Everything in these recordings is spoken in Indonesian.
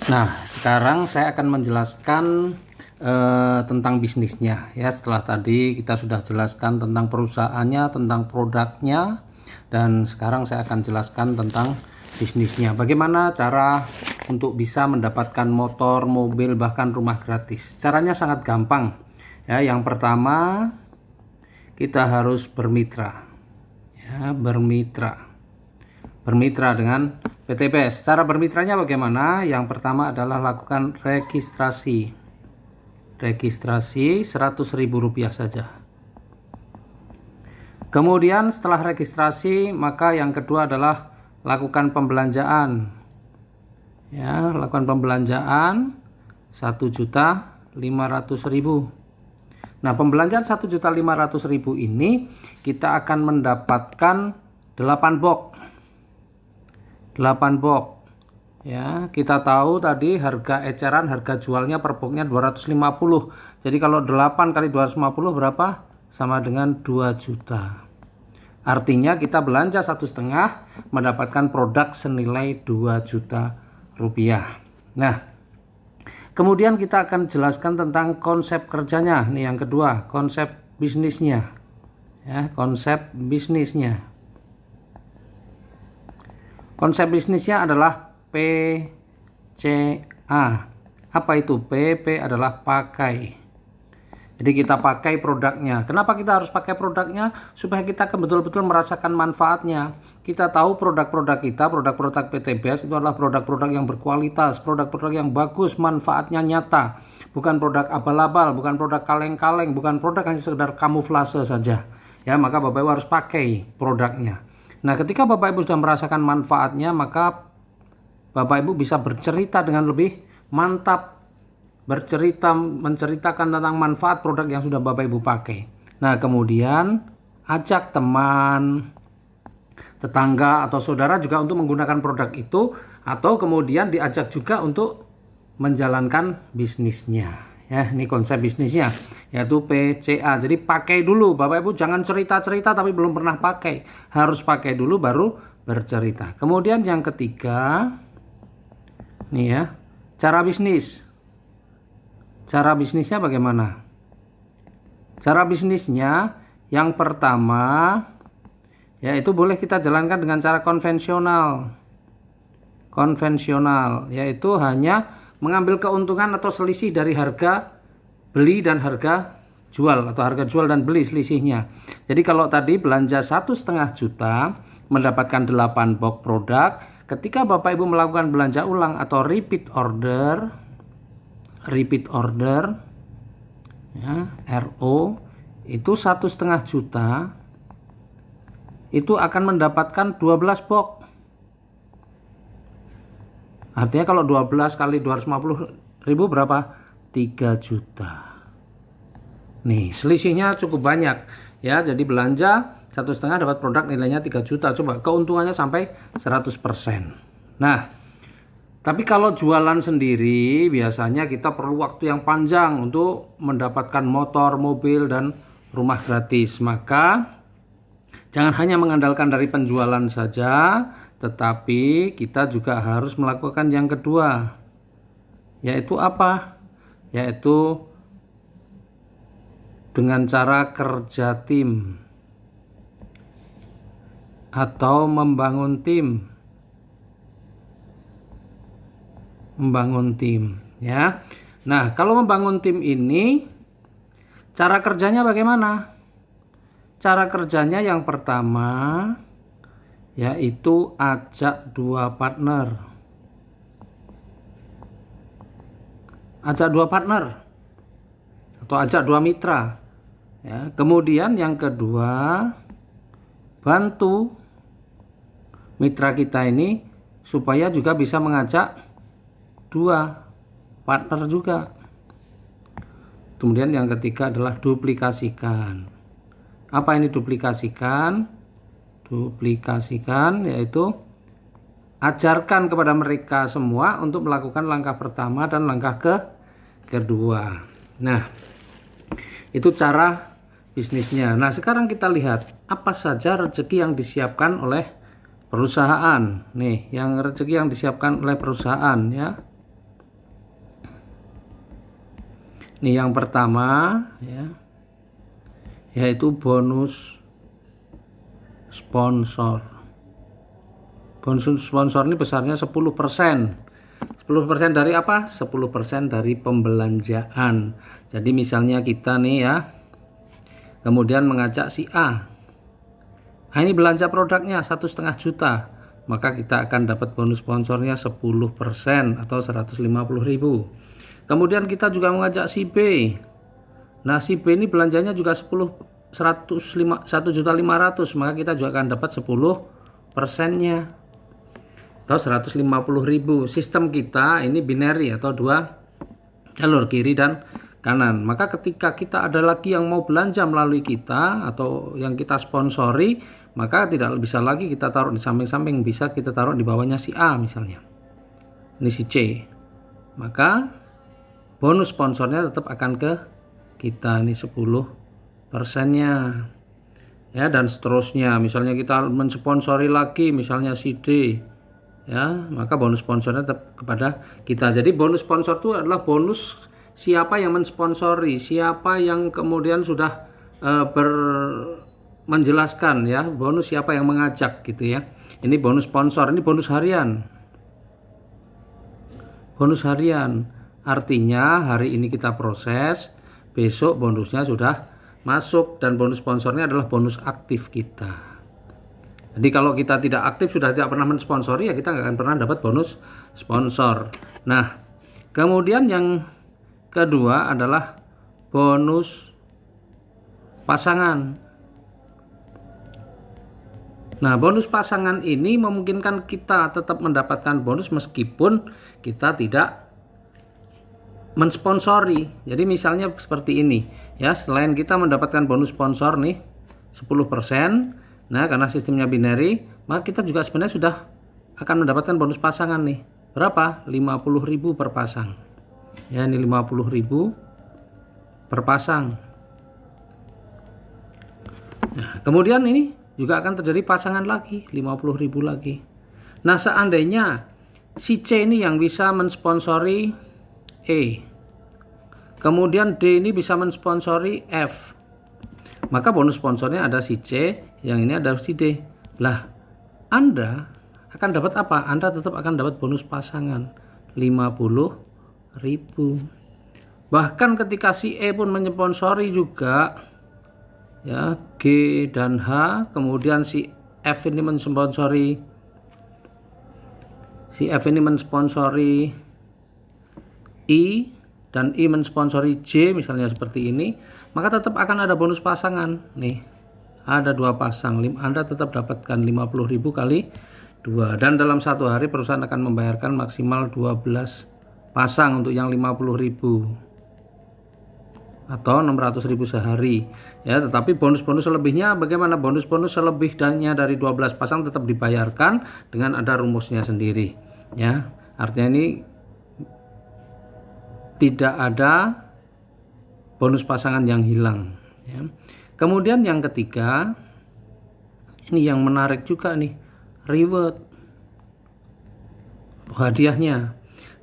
Nah, sekarang saya akan menjelaskan tentang bisnisnya ya. Setelah tadi kita sudah jelaskan tentang perusahaannya, tentang produknya, dan sekarang saya akan jelaskan tentang bisnisnya. Bagaimana cara untuk bisa mendapatkan motor, mobil, bahkan rumah gratis? Caranya sangat gampang ya. Yang pertama, kita harus bermitra ya, bermitra dengan PTBS. Cara bermitranya bagaimana? Yang pertama adalah lakukan registrasi Rp100.000 saja. Kemudian setelah registrasi, maka yang kedua adalah lakukan pembelanjaan ya, lakukan pembelanjaan 1.500.000. Nah, pembelanjaan 1.500.000 ini kita akan mendapatkan 8 box ya. Kita tahu tadi harga eceran, harga jualnya per boxnya 250. Jadi kalau 8 kali 250 berapa? Sama dengan 2 juta. Artinya kita belanja 1,5 mendapatkan produk senilai 2 juta rupiah. Nah, kemudian kita akan jelaskan tentang konsep kerjanya. Nih yang kedua, konsep bisnisnya ya, konsep bisnisnya. Konsep bisnisnya adalah PCA. Apa itu? PP adalah pakai. Jadi kita pakai produknya. Kenapa kita harus pakai produknya? Supaya kita betul-betul merasakan manfaatnya. Kita tahu produk-produk kita, produk-produk PTBS itu adalah produk-produk yang berkualitas, produk-produk yang bagus, manfaatnya nyata. Bukan produk abal-abal, bukan produk kaleng-kaleng, bukan produk hanya sekedar kamuflase saja. Ya, maka Bapak Ibu harus pakai produknya. Nah, ketika Bapak Ibu sudah merasakan manfaatnya, maka Bapak Ibu bisa bercerita dengan lebih mantap, menceritakan tentang manfaat produk yang sudah Bapak Ibu pakai. Nah, kemudian ajak teman, tetangga atau saudara juga untuk menggunakan produk itu, atau kemudian diajak juga untuk menjalankan bisnisnya. Ya, ini konsep bisnisnya yaitu PCA. Jadi pakai dulu, Bapak Ibu jangan cerita-cerita tapi belum pernah pakai. Harus pakai dulu baru bercerita. Kemudian yang ketiga, nih ya, cara bisnis. Cara bisnisnya bagaimana? Cara bisnisnya yang pertama yaitu boleh kita jalankan dengan cara konvensional. Konvensional yaitu hanya mengambil keuntungan atau selisih dari harga beli dan harga jual, atau harga jual dan beli selisihnya. Jadi kalau tadi belanja 1,5 juta mendapatkan 8 box produk, ketika Bapak Ibu melakukan belanja ulang atau repeat order ya, RO itu 1,5 juta itu akan mendapatkan 12 box. Artinya kalau 12 kali 250.000 berapa? 3 juta. Nih, selisihnya cukup banyak ya. Jadi belanja 1,5 dapat produk nilainya 3 juta. Coba keuntungannya sampai 100%. Nah, tapi kalau jualan sendiri biasanya kita perlu waktu yang panjang untuk mendapatkan motor, mobil, dan rumah gratis. Maka jangan hanya mengandalkan dari penjualan saja, tetapi kita juga harus melakukan yang kedua. Yaitu apa? Yaitu dengan cara kerja tim atau membangun tim. Membangun tim ya. Nah, kalau membangun tim ini cara kerjanya bagaimana? Cara kerjanya yang pertama yaitu ajak 2 partner. Ajak 2 partner atau ajak 2 mitra ya. Kemudian yang kedua, bantu mitra kita ini supaya juga bisa mengajak 2 partner juga. Kemudian yang ketiga adalah duplikasikan. Apa ini duplikasikan? Duplikasikan yaitu ajarkan kepada mereka semua untuk melakukan langkah pertama dan langkah kedua. Nah, itu cara bisnisnya. Nah, sekarang kita lihat apa saja rezeki yang disiapkan oleh perusahaan. Nih, yang rezeki yang disiapkan oleh perusahaan ya. Ini yang pertama ya, yaitu bonus sponsor. Bonus sponsor ini besarnya 10%. 10% dari apa? 10% dari pembelanjaan. Jadi misalnya kita nih ya, kemudian mengajak si A. Nah, ini belanja produknya 1,5 juta. Maka kita akan dapat bonus sponsornya 10% atau 150.000. Kemudian kita juga mengajak si B. Nah, si B ini belanjanya juga 1.500.000, maka kita juga akan dapat 10%-nya atau 150.000. Sistem kita ini binary atau dua jalur, kiri dan kanan. Maka ketika kita ada lagi yang mau belanja melalui kita atau yang kita sponsori, maka tidak bisa lagi kita taruh di samping-samping, bisa kita taruh di bawahnya si A misalnya. Ini si C. Maka bonus sponsornya tetap akan ke kita, ini 10%-nya. Ya, dan seterusnya. Misalnya kita mensponsori lagi misalnya si D. Ya, maka bonus sponsornya tetap kepada kita. Jadi bonus sponsor itu adalah bonus siapa yang mensponsori, siapa yang kemudian sudah menjelaskan ya, bonus siapa yang mengajak gitu ya. Ini bonus sponsor, ini bonus harian. Bonus harian artinya hari ini kita proses, besok bonusnya sudah masuk, dan bonus sponsornya adalah bonus aktif kita. Jadi kalau kita tidak aktif, sudah tidak pernah mensponsori, ya kita nggak akan pernah dapat bonus sponsor. Nah, kemudian yang kedua adalah bonus pasangan. Nah, bonus pasangan ini memungkinkan kita tetap mendapatkan bonus meskipun kita tidak mensponsori. Jadi misalnya seperti ini ya, selain kita mendapatkan bonus sponsor nih 10%, nah karena sistemnya binary, maka kita juga sebenarnya sudah akan mendapatkan bonus pasangan nih. Berapa? 50.000 per pasang. Ya, ini 50.000 per pasang. Nah, kemudian ini juga akan terjadi pasangan lagi, 50.000 lagi. Nah, seandainya si C ini yang bisa mensponsori E, kemudian D ini bisa mensponsori F, maka bonus sponsornya ada si C, yang ini ada si D. Lah, Anda akan dapat apa? Anda tetap akan dapat bonus pasangan 50.000. Bahkan ketika si E pun mensponsori juga ya, G dan H, kemudian si F ini mensponsori I, dan I mensponsori J misalnya seperti ini, maka tetap akan ada bonus pasangan nih, ada 2 pasang. Anda tetap dapatkan 50.000 kali 2, dan dalam satu hari perusahaan akan membayarkan maksimal 12 pasang untuk yang 50.000 atau 600.000 sehari ya. Tetapi bonus-bonus selebihnya bagaimana? Bonus-bonus selebihnya dari 12 pasang tetap dibayarkan dengan ada rumusnya sendiri ya. Artinya ini tidak ada bonus pasangan yang hilang ya. Kemudian yang ketiga, ini yang menarik juga nih, reward, hadiahnya.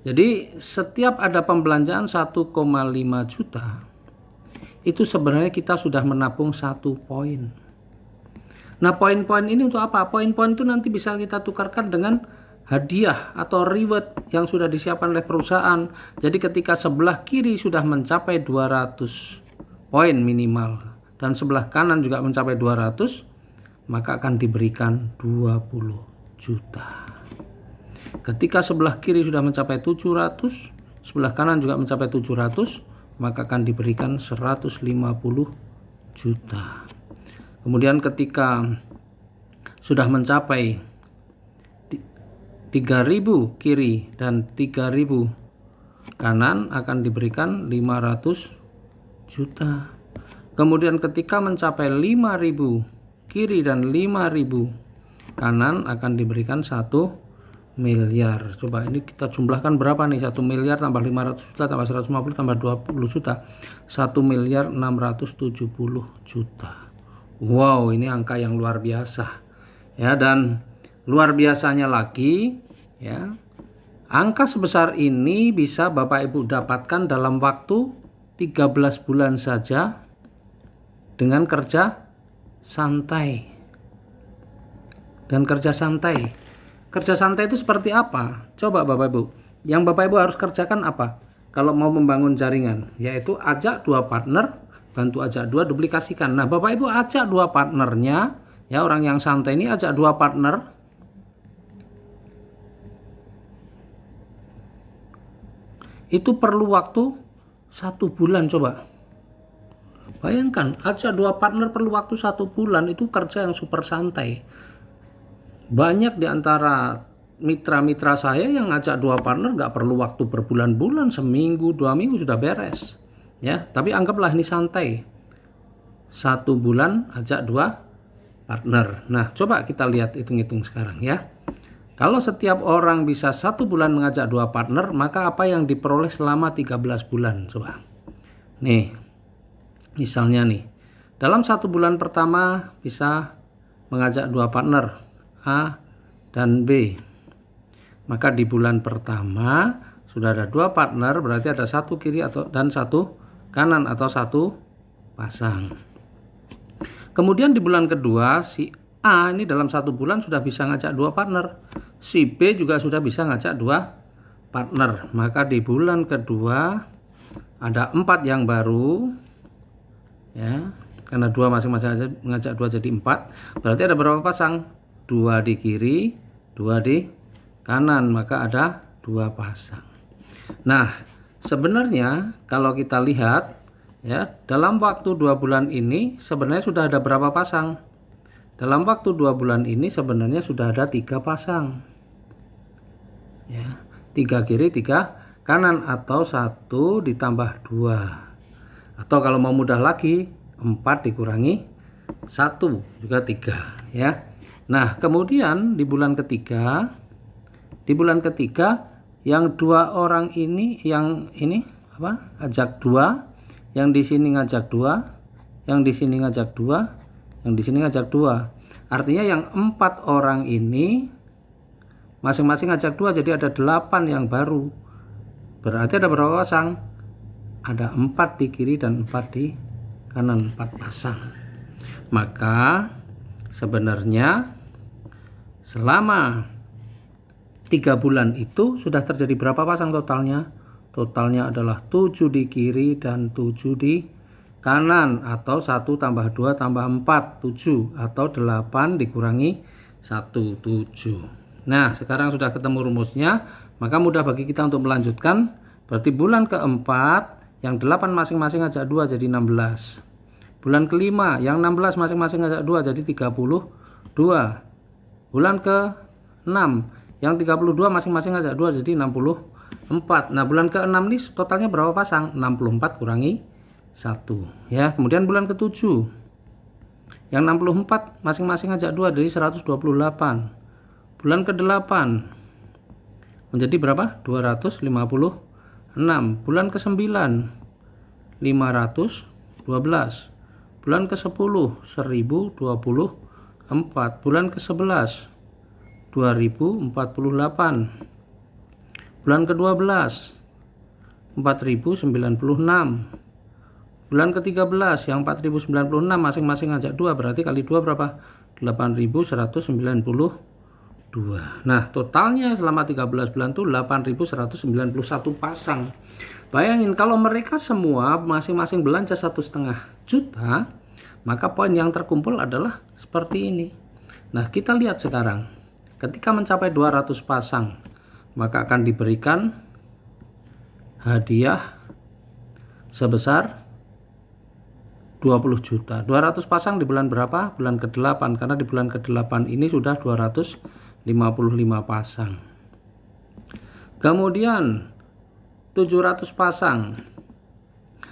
Jadi setiap ada pembelanjaan 1,5 juta, itu sebenarnya kita sudah menabung 1 poin. Nah, poin-poin ini untuk apa? Poin-poin itu nanti bisa kita tukarkan dengan hadiah atau reward yang sudah disiapkan oleh perusahaan. Jadi ketika sebelah kiri sudah mencapai 200 poin minimal dan sebelah kanan juga mencapai 200, maka akan diberikan 20 juta. Ketika sebelah kiri sudah mencapai 700, sebelah kanan juga mencapai 700, maka akan diberikan 150 juta. Kemudian ketika sudah mencapai 3.000 kiri dan 3.000 kanan, akan diberikan 500 juta. Kemudian ketika mencapai 5.000 kiri dan 5.000 kanan, akan diberikan 1 miliar. Coba ini kita jumlahkan berapa nih? 1 miliar tambah 500 juta tambah 150 tambah 20 juta, 1 miliar 670 juta. Wow, ini angka yang luar biasa ya. Dan luar biasanya lagi ya, angka sebesar ini bisa Bapak Ibu dapatkan dalam waktu 13 bulan saja dengan kerja santai. Dan kerja santai. Kerja santai itu seperti apa? Coba Bapak Ibu. Yang Bapak Ibu harus kerjakan apa? Kalau mau membangun jaringan, yaitu ajak dua partner, bantu ajak dua, duplikasikan. Nah, Bapak Ibu ajak dua partnernya, ya, orang yang santai ini ajak dua partner. Itu perlu waktu 1 bulan, coba. Bayangkan, ajak dua partner perlu waktu 1 bulan, itu kerja yang super santai. Banyak di antara mitra-mitra saya yang ngajak dua partner nggak perlu waktu berbulan-bulan, seminggu, 2 minggu sudah beres. Ya, tapi anggaplah ini santai. 1 bulan ajak dua partner. Nah, coba kita lihat hitung-hitung sekarang ya. Kalau setiap orang bisa 1 bulan mengajak dua partner, maka apa yang diperoleh selama 13 bulan? Coba. Nih, misalnya nih, dalam 1 bulan pertama bisa mengajak dua partner, A dan B. Maka di bulan pertama sudah ada dua partner, berarti ada 1 kiri dan 1 kanan atau 1 pasang. Kemudian di bulan kedua, si A ini dalam 1 bulan sudah bisa ngajak dua partner. Si B juga sudah bisa ngajak dua partner. Maka di bulan kedua ada 4 yang baru. Ya, karena dua masing-masing ngajak 2 jadi 4. Berarti ada berapa pasang? 2 di kiri, 2 di kanan. Maka ada 2 pasang. Nah, sebenarnya kalau kita lihat ya, dalam waktu 2 bulan ini sebenarnya sudah ada berapa pasang? Dalam waktu 2 bulan ini sebenarnya sudah ada 3 pasang. Ya, 3 kiri, 3 kanan atau 1 ditambah 2. Atau kalau mau mudah lagi, 4 dikurangi 1 juga 3 ya. Nah, kemudian di bulan ketiga yang 2 orang ini, yang ini apa? Ajak 2, yang di sini ngajak 2, yang di sini ngajak 2, yang di sini ngajak 2. Artinya yang 4 orang ini masing-masing ngajak 2, jadi ada 8 yang baru. Berarti ada berapa pasang? Ada 4 di kiri dan 4 di kanan, 4 pasang. Maka sebenarnya selama 3 bulan itu sudah terjadi berapa pasang totalnya? Totalnya adalah 7 di kiri dan 7 di kanan, atau 1 tambah 2 tambah 4, 7, atau 8 dikurangi 1, 7. Nah, sekarang sudah ketemu rumusnya, maka mudah bagi kita untuk melanjutkan. Berarti bulan keempat yang 8 masing-masing ajak 2 jadi 16. Bulan kelima yang 16 masing-masing ajak 2 jadi 32. Bulan ke-6 yang 32 masing-masing ajak 2 jadi 64. Nah, bulan ke-6 ini totalnya berapa pasang? 64 kurangi 1 ya. Kemudian bulan ke-7 yang 64 masing-masing ajak 2 jadi 128. Bulan ke-8 menjadi berapa? 256. Bulan ke-9 512. Bulan ke-10 1024. Bulan ke-11 2048. Bulan ke-12 4096. Bulan ke-13 yang 4096 masing-masing ngajak 2, berarti kali 2 berapa? 8192. Nah, totalnya selama 13 bulan itu 8191 pasang. Bayangin kalau mereka semua masing-masing belanja 1,5 juta, maka poin yang terkumpul adalah seperti ini. Nah, kita lihat sekarang. Ketika mencapai 200 pasang, maka akan diberikan hadiah sebesar 20 juta. 200 pasang di bulan berapa? Bulan ke-8, karena di bulan ke-8 ini sudah 255 pasang. Kemudian 700 pasang.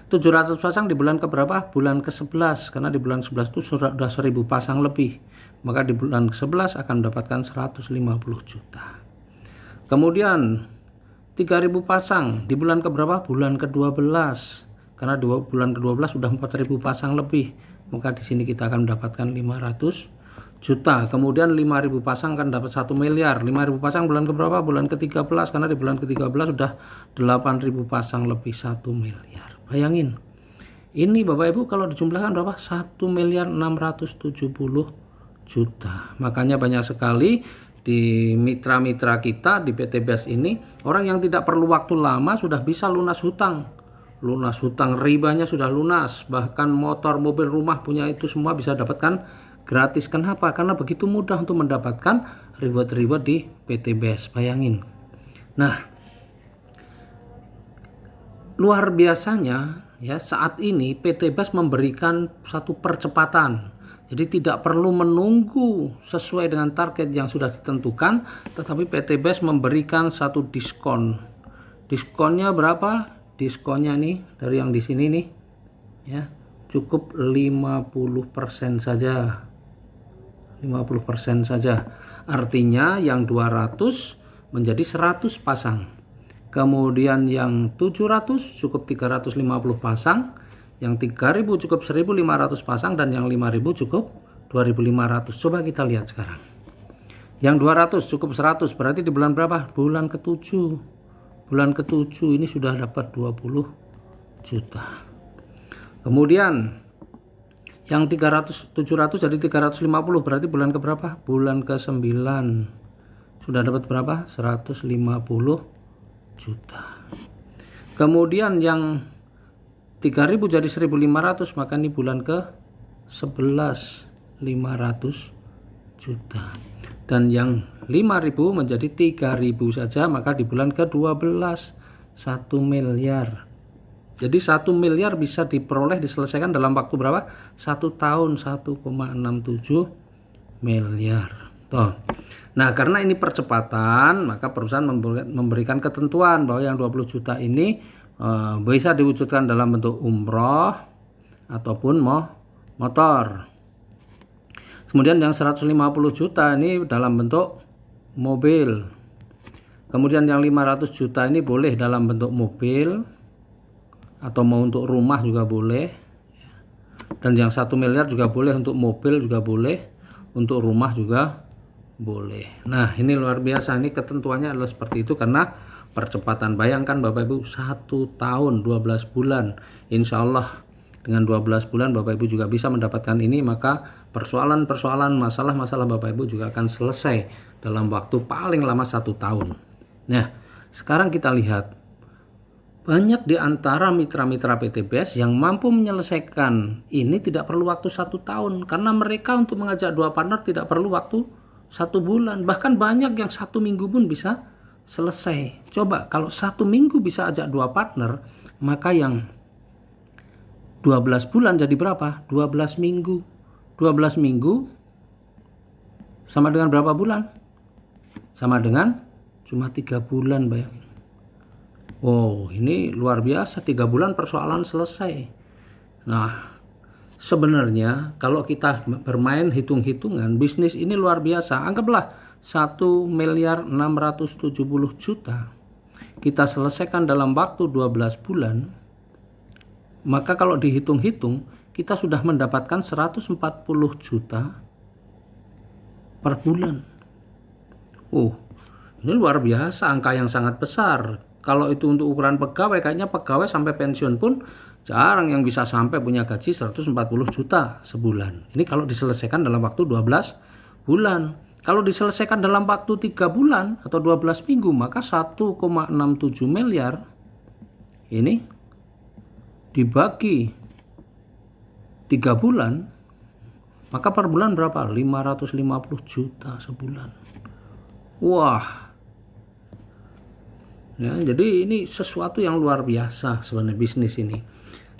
700 pasang di bulan keberapa? Bulan ke-11, karena di bulan 11 itu sudah 1000 pasang lebih. Maka di bulan ke-11 akan mendapatkan 150 juta. Kemudian 3000 pasang di bulan keberapa? Bulan ke-12. Karena di bulan ke-12 sudah 4000 pasang lebih. Maka di sini kita akan mendapatkan 500 juta. Kemudian 5000 pasang akan dapat 1 miliar. 5000 pasang bulan keberapa? Bulan ke-13, karena di bulan ke-13 sudah 8000 pasang lebih 1 miliar. Bayangin. Ini Bapak Ibu kalau dijumlahkan berapa? 1.670.000.000. Makanya banyak sekali di mitra-mitra kita di PT BES ini orang yang tidak perlu waktu lama sudah bisa lunas hutang. Lunas hutang, ribanya sudah lunas. Bahkan motor, mobil, rumah punya itu semua bisa dapatkan gratis. Kenapa? Karena begitu mudah untuk mendapatkan reward-reward di PT BES. Bayangin. Nah, luar biasanya ya, saat ini PT BES memberikan satu percepatan. Jadi tidak perlu menunggu sesuai dengan target yang sudah ditentukan, tetapi PT BES memberikan satu diskon. Diskonnya berapa? Diskonnya nih dari yang di sini nih ya, cukup 50% saja. 50% saja. Artinya yang 200 menjadi 100 pasang. Kemudian yang 700 cukup 350 pasang, yang 3000 cukup 1500 pasang, dan yang 5000 cukup 2500. Coba kita lihat sekarang. Yang 200 cukup 100, berarti di bulan berapa? Bulan ke-7. Bulan ke-7 ini sudah dapat 20 juta. Kemudian yang 700 jadi 350, berarti bulan ke berapa? Bulan ke-9. Sudah dapat berapa? 150 juta. Kemudian yang 3000 jadi 1500, maka ini bulan ke 11 500 juta. Dan yang 5000 menjadi 3000 saja, maka di bulan ke 12 1 miliar. Jadi 1 miliar bisa diperoleh, diselesaikan dalam waktu berapa? 1 tahun, 1,67 miliar. Tuh. Nah, karena ini percepatan, maka perusahaan memberikan ketentuan bahwa yang 20 juta ini bisa diwujudkan dalam bentuk umroh ataupun motor. Kemudian yang 150 juta ini dalam bentuk mobil. Kemudian yang 500 juta ini boleh dalam bentuk mobil atau mau untuk rumah juga boleh. Dan yang 1 miliar juga boleh, untuk mobil juga boleh, untuk rumah juga boleh. Nah, ini luar biasa, ini ketentuannya adalah seperti itu karena percepatan. Bayangkan Bapak Ibu, 1 tahun 12 bulan. Insya Allah dengan 12 bulan Bapak Ibu juga bisa mendapatkan ini, maka persoalan-persoalan, masalah-masalah Bapak Ibu juga akan selesai dalam waktu paling lama 1 tahun. Nah, sekarang kita lihat banyak di antara mitra-mitra PT BES yang mampu menyelesaikan ini tidak perlu waktu 1 tahun, karena mereka untuk mengajak 2 partner tidak perlu waktu 1 bulan, bahkan banyak yang 1 minggu pun bisa selesai. Coba kalau 1 minggu bisa ajak 2 partner, maka yang 12 bulan jadi berapa? 12 minggu. 12 minggu sama dengan berapa bulan? Sama dengan cuma 3 bulan, bayangin. Oh, ini luar biasa, 3 bulan persoalan selesai. Nah, sebenarnya kalau kita bermain hitung-hitungan, bisnis ini luar biasa. Anggaplah 1.670.000.000 kita selesaikan dalam waktu 12 bulan. Maka kalau dihitung-hitung, kita sudah mendapatkan 140 juta per bulan. Oh, ini luar biasa, angka yang sangat besar. Kalau itu untuk ukuran pegawai, kayaknya pegawai sampai pensiun pun jarang yang bisa sampai punya gaji 140 juta sebulan. Ini kalau diselesaikan dalam waktu 12 bulan. Kalau diselesaikan dalam waktu 3 bulan atau 12 minggu, maka 1,67 miliar ini dibagi 3 bulan, maka per bulan berapa? 550 juta sebulan. Wah. Ya, jadi ini sesuatu yang luar biasa sebenarnya bisnis ini.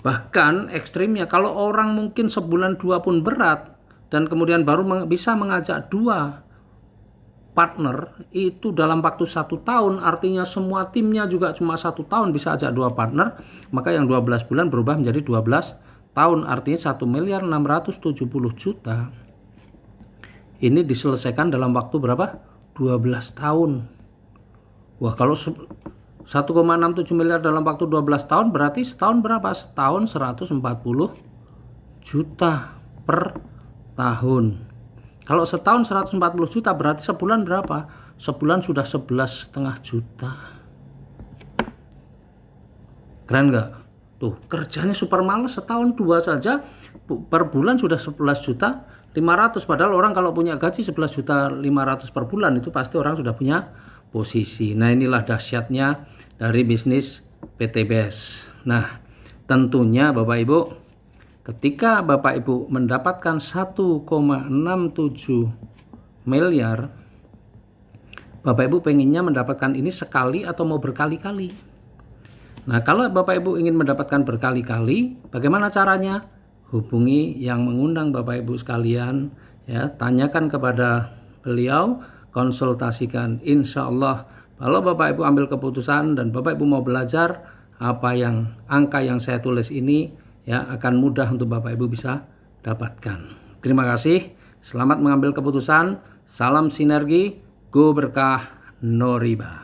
Bahkan ekstrimnya, kalau orang mungkin sebulan 2 pun berat, dan kemudian baru bisa mengajak 2 partner, itu dalam waktu 1 tahun, artinya semua timnya juga cuma 1 tahun bisa ajak 2 partner, maka yang 12 bulan berubah menjadi 12 tahun, artinya 1.670.000.000. Ini diselesaikan dalam waktu berapa? 12 tahun. Wah, kalau 1,67 miliar dalam waktu 12 tahun, berarti setahun berapa? Setahun 140 juta per tahun. Kalau setahun 140 juta, berarti sebulan berapa? Sebulan sudah 11,5 juta. Keren nggak? Tuh, kerjanya super males, setahun 2 saja per bulan sudah 11.500.000. Padahal orang kalau punya gaji 11.500.000 per bulan itu pasti orang sudah punya posisi. Nah, inilah dahsyatnya dari bisnis PTBS. Nah, tentunya Bapak Ibu, ketika Bapak Ibu mendapatkan 1,67 miliar, Bapak Ibu pengennya mendapatkan ini sekali atau mau berkali-kali? Nah, kalau Bapak Ibu ingin mendapatkan berkali-kali, bagaimana caranya? Hubungi yang mengundang Bapak Ibu sekalian, ya, tanyakan kepada beliau, konsultasikan. Insya Allah, kalau Bapak Ibu ambil keputusan dan Bapak Ibu mau belajar, angka yang saya tulis ini, ya, akan mudah untuk Bapak Ibu bisa dapatkan. Terima kasih, selamat mengambil keputusan, salam sinergi, go berkah, no riba.